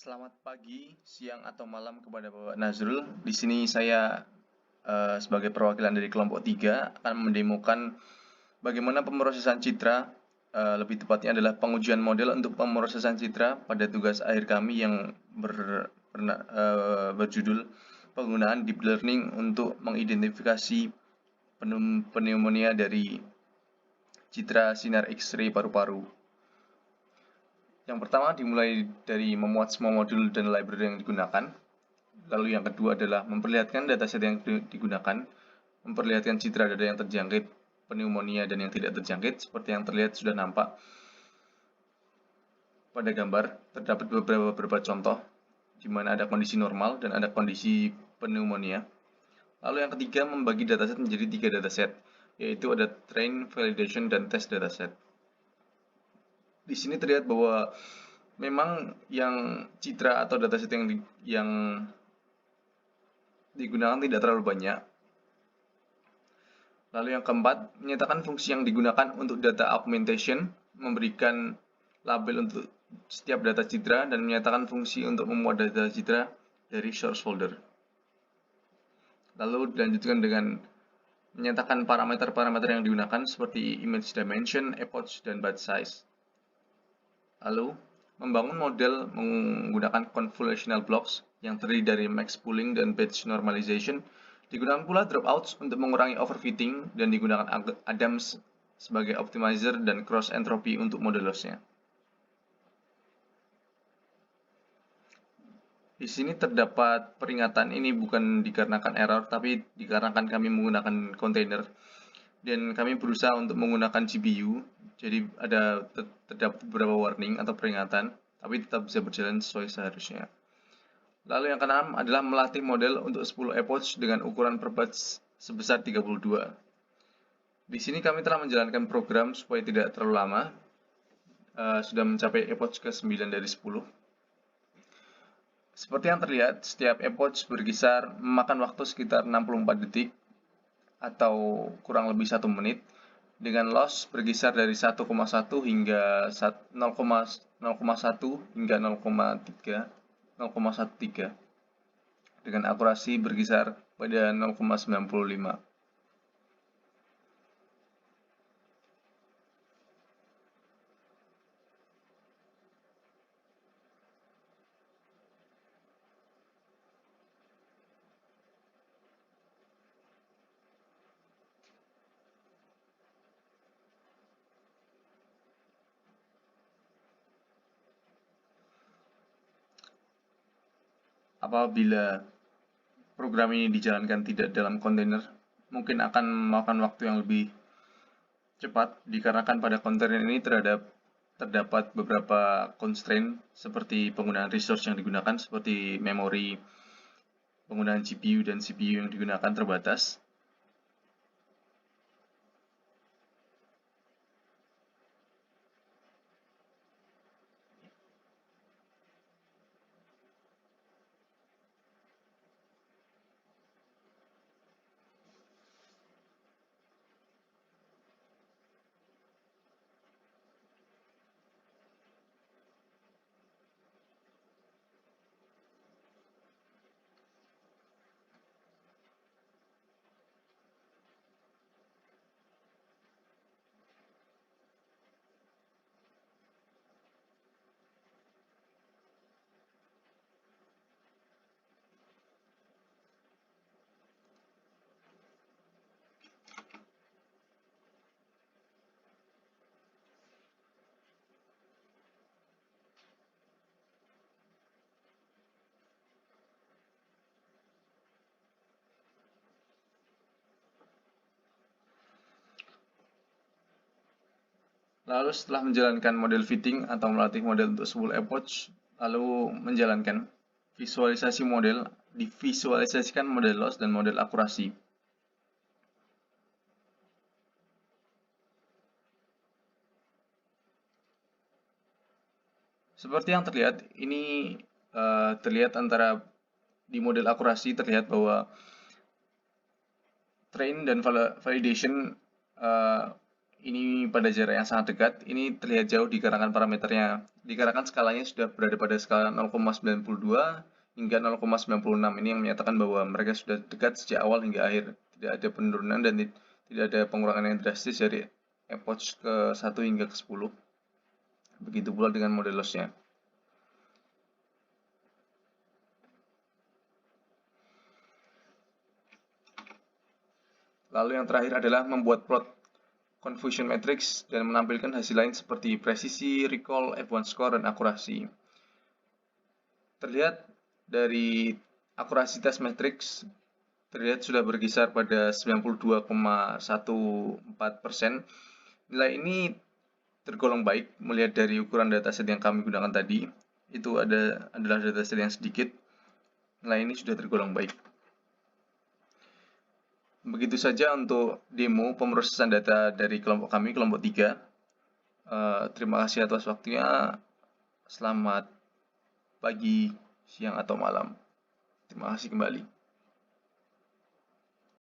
Selamat pagi, siang, atau malam kepada Bapak Nazrul. Di sini saya sebagai perwakilan dari kelompok 3 akan mendemokan bagaimana pemrosesan citra, lebih tepatnya adalah pengujian model untuk pemrosesan citra pada tugas akhir kami yang berjudul penggunaan deep learning untuk mengidentifikasi pneumonia dari citra sinar X-ray paru-paru. Yang pertama dimulai dari memuat semua modul dan library yang digunakan. Lalu yang kedua adalah memperlihatkan dataset yang digunakan, memperlihatkan citra dada yang terjangkit pneumonia dan yang tidak terjangkit. Seperti yang terlihat sudah nampak pada gambar, terdapat beberapa contoh di mana ada kondisi normal dan ada kondisi pneumonia. Lalu yang ketiga membagi dataset menjadi 3 dataset, yaitu ada train, validation, dan test dataset. Di sini terlihat bahwa memang yang citra atau dataset yang digunakan tidak terlalu banyak. Lalu yang keempat, menyatakan fungsi yang digunakan untuk data augmentation, memberikan label untuk setiap data citra, dan menyatakan fungsi untuk memuat data citra dari source folder. Lalu dilanjutkan dengan menyatakan parameter-parameter yang digunakan seperti image dimension, epoch, dan batch size. Lalu, membangun model menggunakan convolutional blocks yang terdiri dari max pooling dan batch normalization. Digunakan pula dropouts untuk mengurangi overfitting dan digunakan Adams sebagai optimizer dan cross entropy untuk model loss-nya. Di sini terdapat peringatan, ini bukan dikarenakan error, tapi dikarenakan kami menggunakan container dan kami berusaha untuk menggunakan GPU. Jadi terdapat beberapa warning atau peringatan, tapi tetap bisa berjalan sesuai seharusnya. Lalu yang keenam adalah melatih model untuk 10 epoch dengan ukuran per batch sebesar 32. Di sini kami telah menjalankan program supaya tidak terlalu lama. Sudah mencapai epoch ke-9 dari 10. Seperti yang terlihat, setiap epoch berkisar memakan waktu sekitar 64 detik atau kurang lebih 1 menit, dengan loss berkisar dari 1,1 hingga 0,1 hingga 0,13 dengan akurasi berkisar pada 0,95. Apabila program ini dijalankan tidak dalam kontainer, mungkin akan memakan waktu yang lebih cepat dikarenakan pada kontainer ini terdapat beberapa constraint seperti penggunaan resource yang digunakan seperti memori, penggunaan GPU dan CPU yang digunakan terbatas. Lalu setelah menjalankan model fitting atau melatih model untuk 10 epoch, lalu menjalankan visualisasi model, divisualisasikan model loss dan model akurasi. Seperti yang terlihat, ini terlihat antara di model akurasi terlihat bahwa train dan validation ini pada jarak yang sangat dekat. Ini terlihat jauh dikarenakan parameternya. Dikarenakan skalanya sudah berada pada skala 0,92 hingga 0,96. Ini yang menyatakan bahwa mereka sudah dekat sejak awal hingga akhir. Tidak ada penurunan dan tidak ada pengurangan yang drastis dari epoch ke 1 hingga ke 10. Begitu pula dengan model loss-nya. Lalu yang terakhir adalah membuat plot confusion matrix dan menampilkan hasil lain seperti presisi, recall, F1 score, dan akurasi. Terlihat dari akurasi test matrix terlihat sudah berkisar pada 92,14%. Nilai ini tergolong baik melihat dari ukuran dataset yang kami gunakan tadi. Itu adalah dataset yang sedikit. Nilai ini sudah tergolong baik. Begitu saja untuk demo pemrosesan data dari kelompok kami, kelompok 3. Terima kasih atas waktunya. Selamat pagi, siang, atau malam. Terima kasih kembali.